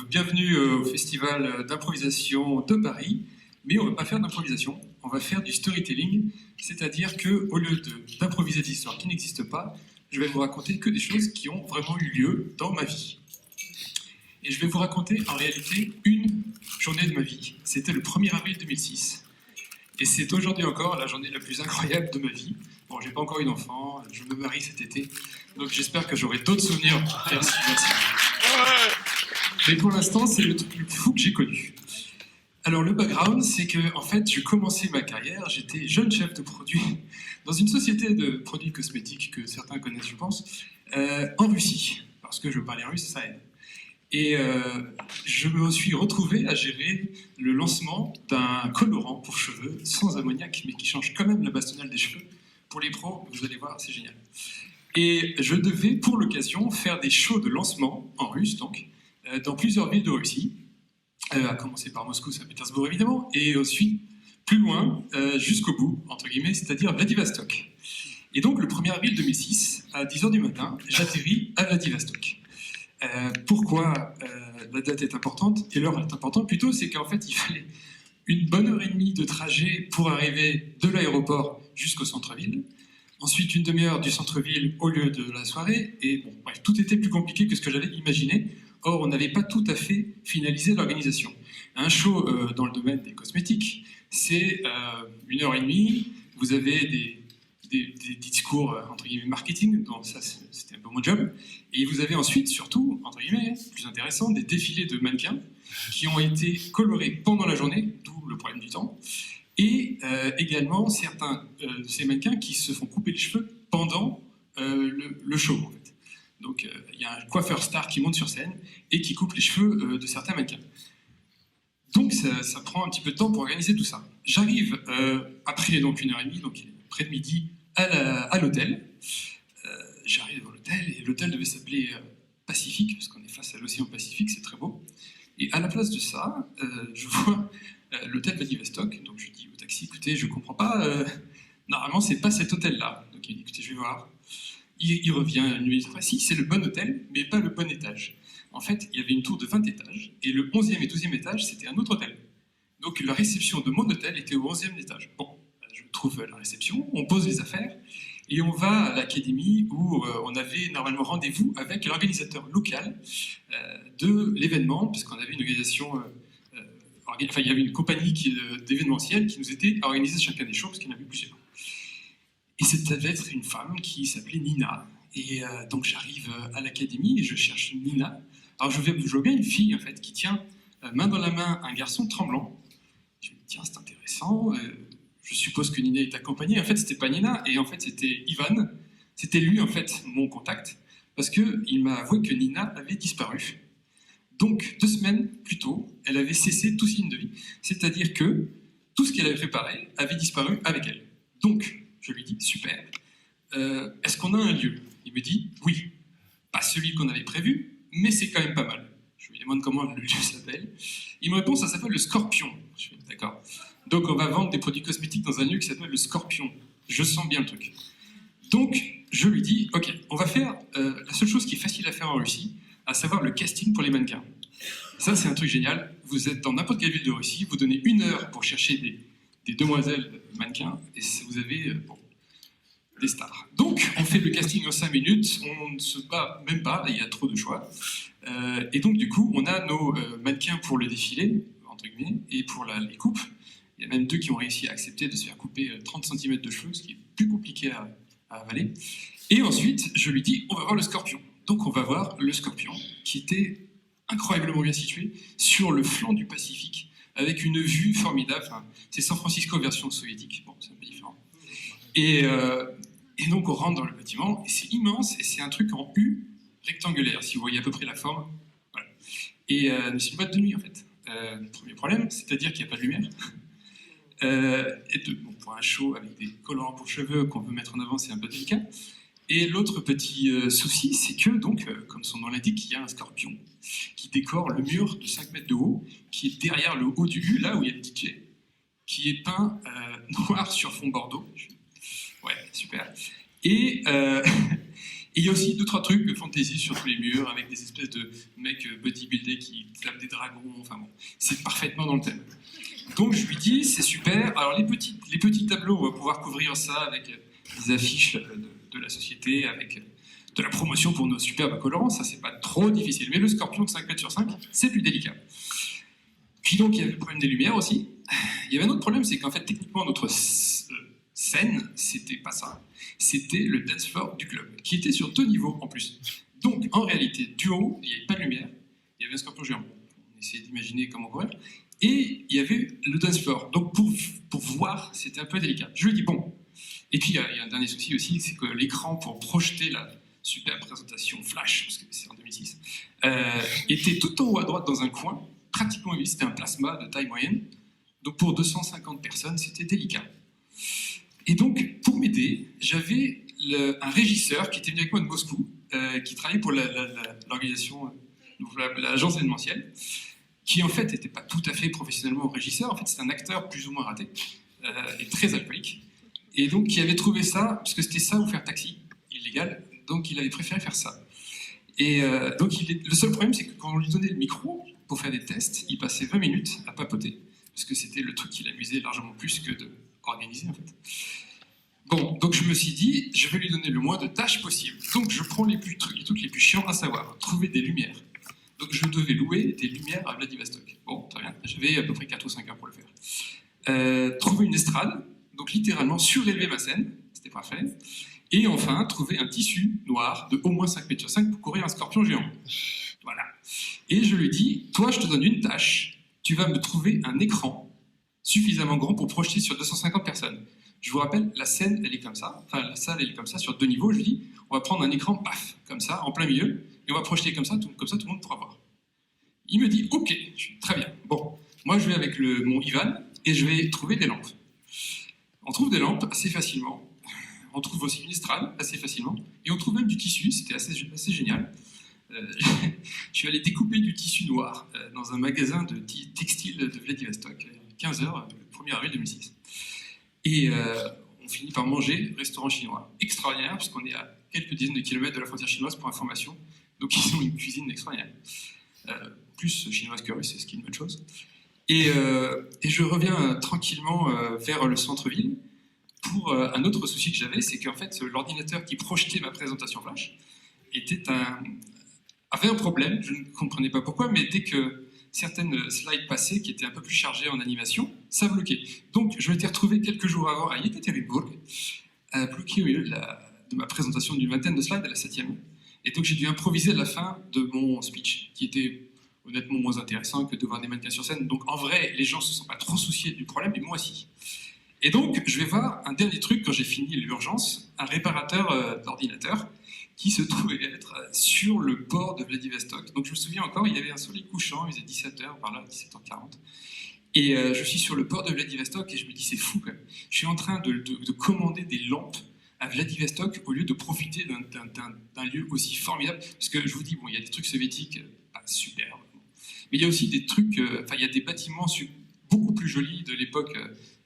Bienvenue au festival d'improvisation de Paris, mais on ne va pas faire d'improvisation, on va faire du storytelling, c'est-à-dire qu'au lieu d'improviser des histoires qui n'existent pas, je vais vous raconter que des choses qui ont vraiment eu lieu dans ma vie. Et je vais vous raconter en réalité une journée de ma vie. C'était le 1er avril 2006. Et c'est aujourd'hui encore la journée la plus incroyable de ma vie. Bon, j'ai pas encore eu d'enfant, je me marie cet été, donc j'espère que j'aurai d'autres souvenirs. Merci. Mais pour l'instant, c'est le truc le plus fou que j'ai connu. Alors le background, c'est que en fait, je commençais ma carrière, j'étais jeune chef de produit dans une société de produits cosmétiques que certains connaissent, je pense, en Russie, parce que je parlais russe, ça aide. Et je me suis retrouvé à gérer le lancement d'un colorant pour cheveux sans ammoniac, mais qui change quand même la bastonnade des cheveux. Pour les pros, vous allez voir, c'est génial. Et je devais, pour l'occasion, faire des shows de lancement, en russe donc, dans plusieurs villes de Russie, à commencer par Moscou, Saint-Pétersbourg évidemment, et ensuite plus loin, jusqu'au bout, entre guillemets, c'est-à-dire Vladivostok. Et donc le 1er avril 2006, à 10h du matin, j'atterris à Vladivostok. Pourquoi la date est importante, et l'heure est importante plutôt, c'est qu'en fait il fallait une bonne heure et demie de trajet pour arriver de l'aéroport jusqu'au centre-ville, ensuite une demi-heure du centre-ville au lieu de la soirée, et bon, bref, tout était plus compliqué que ce que j'avais imaginé. Or, on n'avait pas tout à fait finalisé l'organisation. Un show dans le domaine des cosmétiques, c'est 1h30, vous avez des discours, entre guillemets, marketing, donc ça, c'était un peu mon job, et vous avez ensuite, surtout, entre guillemets, plus intéressant, des défilés de mannequins qui ont été colorés pendant la journée, d'où le problème du temps, et également certains de ces mannequins qui se font couper les cheveux pendant le show, en fait. Donc il y a un coiffeur star qui monte sur scène et qui coupe les cheveux de certains mannequins. Donc ça prend un petit peu de temps pour organiser tout ça. J'arrive après donc 1h30, donc près de midi, à l'hôtel. J'arrive devant l'hôtel et l'hôtel devait s'appeler Pacifique, parce qu'on est face à l'océan Pacifique, c'est très beau. Et à la place de ça, je vois l'hôtel Vladivostok, donc je dis au taxi, écoutez, je comprends pas, normalement c'est pas cet hôtel-là. Donc il dit, écoutez, je vais voir. Il revient une nuit, si, c'est le bon hôtel, mais pas le bon étage. En fait, il y avait une tour de 20 étages, et le 11e et 12e étage, c'était un autre hôtel. Donc la réception de mon hôtel était au 11e étage. Bon, je trouve la réception, on pose les affaires, et on va à l'académie où on avait normalement rendez-vous avec l'organisateur local de l'événement, parce qu'on avait une organisation... enfin, il y avait une compagnie d'événementiel qui nous était à organiser chacun des shows, parce qu'il y en avait plusieurs. Et ça devait être une femme qui s'appelait Nina. Et donc j'arrive à l'académie et je cherche Nina. Alors je vois bien une fille en fait qui tient main dans la main un garçon tremblant. Je me dis tiens c'est intéressant. Je suppose que Nina est accompagnée. En fait c'était pas Nina et en fait c'était Ivan. C'était lui en fait mon contact parce que il m'a avoué que Nina avait disparu. Donc 2 semaines plus tôt, elle avait cessé tout signe de vie. C'est-à-dire que tout ce qu'elle avait préparé avait disparu avec elle. Donc je lui dis, super, est-ce qu'on a un lieu? Il me dit, oui, pas celui qu'on avait prévu, mais c'est quand même pas mal. Je lui demande comment le lieu s'appelle. Il me répond, ça s'appelle le Scorpion. Je lui dis, d'accord. Donc on va vendre des produits cosmétiques dans un lieu qui s'appelle le Scorpion. Je sens bien le truc. Donc je lui dis, ok, on va faire la seule chose qui est facile à faire en Russie, à savoir le casting pour les mannequins. Ça c'est un truc génial. Vous êtes dans n'importe quelle ville de Russie, vous donnez 1 heure pour chercher des demoiselles mannequins, et vous avez des stars. Donc, on fait le casting en 5 minutes, on ne se bat même pas, il y a trop de choix. Et donc, du coup, on a nos mannequins pour le défilé, entre guillemets, et pour les coupes. Il y a même 2 qui ont réussi à accepter de se faire couper 30 cm de cheveux, ce qui est plus compliqué à avaler. Et ensuite, je lui dis, on va voir le Scorpion. Donc, on va voir le Scorpion, qui était incroyablement bien situé sur le flanc du Pacifique, avec une vue formidable. Enfin, c'est San Francisco version soviétique. Bon, c'est un peu différent. Et donc, on rentre dans le bâtiment, et c'est immense, et c'est un truc en U rectangulaire, si vous voyez à peu près la forme. Voilà. Et c'est une boîte de nuit, en fait. Premier problème, c'est-à-dire qu'il n'y a pas de lumière. Bon, pour un show avec des colorants pour cheveux qu'on veut mettre en avant, c'est un peu délicat. Et l'autre petit souci, c'est que, donc, comme son nom l'indique, il y a un scorpion qui décore le mur de 5 mètres de haut, qui est derrière le haut du U, là où il y a le DJ, qui est peint noir sur fond bordeaux. Ouais, super. Et Et il y a aussi 2-3 trucs fantasy sur tous les murs, avec des espèces de mecs bodybuildés qui tapent des dragons, enfin bon, c'est parfaitement dans le thème. Donc je lui dis, c'est super, alors les petits tableaux, on va pouvoir couvrir ça avec des affiches de la société, avec de la promotion pour nos superbes colorants, ça c'est pas trop difficile. Mais le scorpion de 5 mètres sur 5, c'est plus délicat. Puis donc il y avait le problème des lumières aussi. Il y avait un autre problème, c'est qu'en fait techniquement notre scène, c'était pas ça. C'était le dance floor du club, qui était sur 2 niveaux en plus. Donc en réalité, du haut, il n'y avait pas de lumière, il y avait un scorpion géant. On essayait d'imaginer comment courir. Et il y avait le dance floor. Donc pour voir, c'était un peu délicat. Je lui ai dit bon. Et puis il y a un dernier souci aussi, c'est que l'écran pour projeter la super présentation flash, parce que c'est en 2006, était tout en haut à droite dans un coin, pratiquement vide. C'était un plasma de taille moyenne. Donc pour 250 personnes, c'était délicat. Et donc, pour m'aider, j'avais un régisseur qui était venu avec moi de Moscou, qui travaillait pour l'organisation, l'agence événementielle, qui en fait n'était pas tout à fait professionnellement régisseur, en fait c'était un acteur plus ou moins raté, et très alcoolique, et donc qui avait trouvé ça, parce que c'était ça ou faire taxi, illégal, donc il avait préféré faire ça. Et donc le seul problème, c'est que quand on lui donnait le micro pour faire des tests, il passait 20 minutes à papoter, parce que c'était le truc qui l'amusait largement plus que de organiser en fait. Bon, donc je me suis dit, je vais lui donner le moins de tâches possible. Donc je prends les trucs les plus chiants à savoir, trouver des lumières. Donc je devais louer des lumières à Vladivostok. Bon, très bien, j'avais à peu près 4 ou 5 heures pour le faire. Trouver une estrade, donc littéralement surélever ma scène, c'était parfait. Et enfin, trouver un tissu noir de au moins 5 mètres sur 5 pour courir un scorpion géant. Voilà. Et je lui dis, toi je te donne une tâche, tu vas me trouver un écran suffisamment grand pour projeter sur 250 personnes. Je vous rappelle, la scène, elle est comme ça, enfin la salle, elle est comme ça, sur 2 niveaux. Je lui dis, on va prendre un écran, paf, comme ça, en plein milieu, et on va projeter comme ça, tout le monde pourra voir. Il me dit, ok, je dis, très bien. Bon, moi je vais avec mon Ivan, et je vais trouver des lampes. On trouve des lampes assez facilement. On trouve aussi une estrade assez facilement, et on trouve même du tissu, c'était assez génial. Je suis allé découper du tissu noir dans un magasin de textile de Vladivostok, 15h, le 1er avril 2006. Et on finit par manger restaurant chinois. Extraordinaire, parce qu'on est à quelques dizaines de kilomètres de la frontière chinoise pour information. Donc ils ont une cuisine extraordinaire. Plus chinoise que russe, c'est ce qui est une bonne chose. Et je reviens tranquillement vers le centre-ville pour un autre souci que j'avais, c'est qu'en fait l'ordinateur qui projetait ma présentation flash avait un problème, je ne comprenais pas pourquoi, mais dès que certaines slides passaient qui étaient un peu plus chargées en animation, ça bloquait. Donc je m'étais retrouvé quelques jours avant à Yekaterinbourg, bloqué au milieu de ma présentation d'une vingtaine de slides à la 7e. Et donc j'ai dû improviser à la fin de mon speech, qui était honnêtement moins intéressant que de voir des mannequins sur scène. Donc en vrai, les gens ne se sont pas trop souciés du problème, mais moi aussi. Et donc je vais voir un dernier truc quand j'ai fini l'urgence, un réparateur d'ordinateur, qui se trouvait être sur le port de Vladivostok. Donc je me souviens encore, il y avait un soleil couchant, il faisait 17h, par là, 17h40. Et je suis sur le port de Vladivostok et je me dis, c'est fou quand même. Je suis en train de commander des lampes à Vladivostok au lieu de profiter d'un lieu aussi formidable. Parce que je vous dis, bon, il y a des trucs soviétiques pas super, mais il y a aussi des trucs, il y a des bâtiments beaucoup plus jolis de l'époque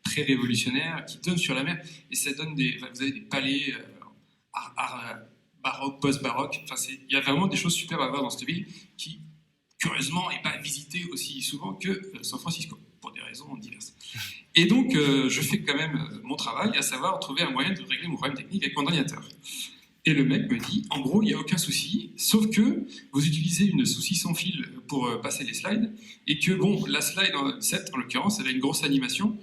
très révolutionnaire qui donnent sur la mer. Et ça donne vous avez des palais baroque, post-baroque. Enfin, il y a vraiment des choses superbes à voir dans cette ville qui, curieusement, n'est pas visitée aussi souvent que San Francisco, pour des raisons diverses. Et donc, je fais quand même mon travail, à savoir trouver un moyen de régler mon problème technique avec mon ordinateur. Et le mec me dit, en gros, il n'y a aucun souci, sauf que vous utilisez une souci sans fil pour passer les slides, et que, bon, la slide 7, en l'occurrence, elle a une grosse animation,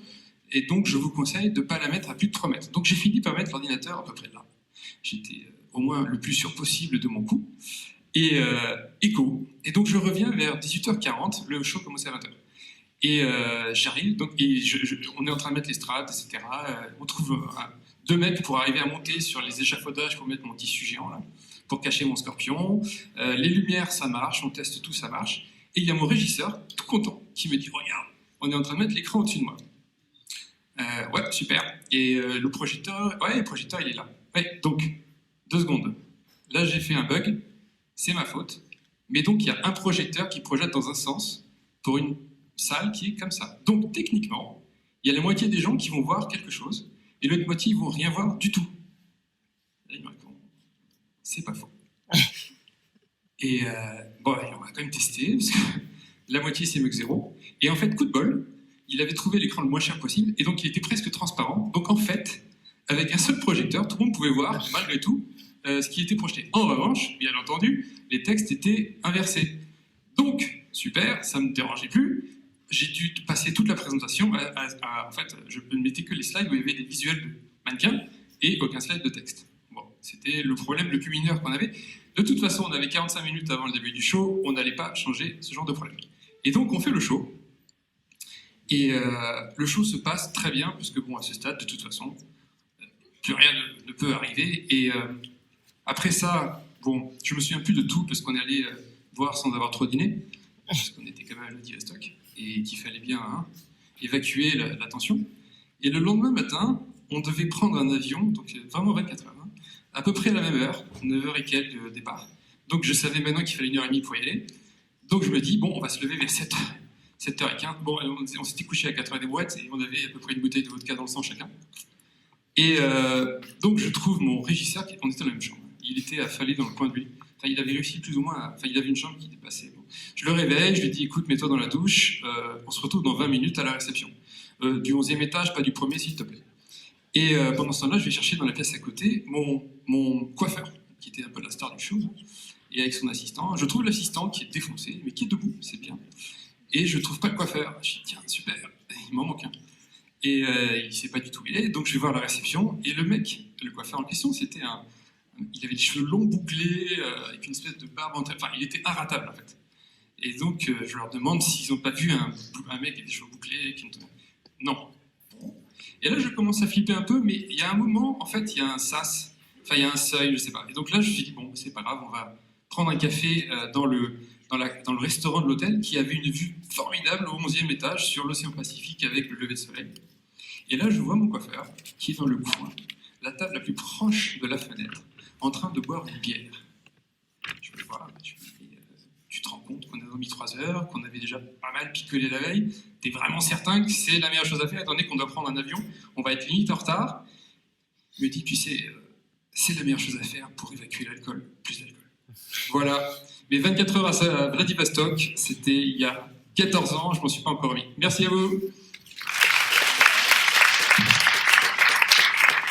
et donc je vous conseille de ne pas la mettre à plus de 3 mètres. Donc j'ai fini par mettre l'ordinateur à peu près là. J'étais au moins le plus sûr possible de mon coup. Et écho. Et donc je reviens vers 18h40, le show commençait à 20h. Et j'arrive, donc, on est en train de mettre l'estrade, etc. On trouve 2 mecs pour arriver à monter sur les échafaudages pour mettre mon tissu géant, là, pour cacher mon scorpion. Les lumières, ça marche, on teste tout, ça marche. Et il y a mon régisseur, tout content, qui me dit, regarde, on est en train de mettre l'écran au-dessus de moi. Ouais, super. Et le projecteur, il est là. Ouais, donc, 2 secondes. Là, j'ai fait un bug, c'est ma faute. Mais donc, il y a un projecteur qui projette dans un sens pour une salle qui est comme ça. Donc, techniquement, il y a la moitié des gens qui vont voir quelque chose et l'autre moitié, ils vont rien voir du tout. Là, il me répond, c'est pas faux. Et bon, on va quand même tester, parce que la moitié c'est Mach 0. Et en fait, coup de bol, il avait trouvé l'écran le moins cher possible, et donc il était presque transparent. Donc en fait, avec un seul projecteur, tout le monde pouvait voir, malgré tout, ce qui était projeté. En revanche, bien entendu, les textes étaient inversés. Donc, super, ça ne me dérangeait plus. J'ai dû passer toute la présentation en fait, je ne mettais que les slides où il y avait des visuels de mannequins et aucun slide de texte. Bon, c'était le problème le plus mineur qu'on avait. De toute façon, on avait 45 minutes avant le début du show, on n'allait pas changer ce genre de problème. Et donc, on fait le show. Et le show se passe très bien, parce que bon, à ce stade, de toute façon, plus rien ne peut arriver. Et après ça, bon, je me souviens plus de tout, parce qu'on est allé voir sans avoir trop dîné, parce qu'on était quand même à Vladivostok, et qu'il fallait bien évacuer la tension. Et le lendemain matin, on devait prendre un avion, donc vraiment 24 heures, à peu près à la même heure, 9h et quelques de départ. Donc je savais maintenant qu'il fallait 1h30 pour y aller. Donc je me dis, bon, on va se lever vers 7h15. Bon, on s'était couché à 4h des boîtes et on avait à peu près une bouteille de vodka dans le sang chacun. Et donc je trouve mon régisseur, on était dans la même chambre. Il était affalé dans le coin de lui. Enfin, il avait réussi plus ou moins, il avait une chambre qui dépassait. Bon. Je le réveille, je lui dis, écoute, mets-toi dans la douche, on se retrouve dans 20 minutes à la réception. Du 11e étage, pas du premier, s'il te plaît. Et pendant ce temps-là, je vais chercher dans la pièce à côté mon coiffeur, qui était un peu la star du show, et avec son assistant. Je trouve l'assistant qui est défoncé, mais qui est debout, c'est bien. Et je trouve pas le coiffeur. Je dis, tiens, super, il m'en manque un. Et il sait pas du tout où il est, donc je vais voir la réception, et le mec, le coiffeur en question, c'était il avait des cheveux longs bouclés, avec une espèce de barbe en tête. Enfin, il était inratable, en fait. Et donc, je leur demande s'ils n'ont pas vu un mec avec des cheveux bouclés. Non. Et là, je commence à flipper un peu, mais il y a un moment, en fait, il y a un sas, enfin, il y a un seuil, je sais pas. Et donc là, je me suis dit, bon, c'est pas grave, on va prendre un café dans le restaurant de l'hôtel qui avait une vue formidable au 11e étage sur l'océan Pacifique avec le lever de soleil. Et là, je vois mon coiffeur qui est dans le coin, la table la plus proche de la fenêtre, en train de boire une bière. Je me vois, tu te rends compte qu'on a dormi 3 heures, qu'on avait déjà pas mal picolé la veille, t'es vraiment certain que c'est la meilleure chose à faire, étant donné qu'on doit prendre un avion, on va être limite en retard. Il me dit, tu sais, c'est la meilleure chose à faire pour évacuer l'alcool, plus l'alcool. Voilà, mes 24 heures à Vladivostok, c'était il y a 14 ans, je m'en suis pas encore remis. Merci à vous.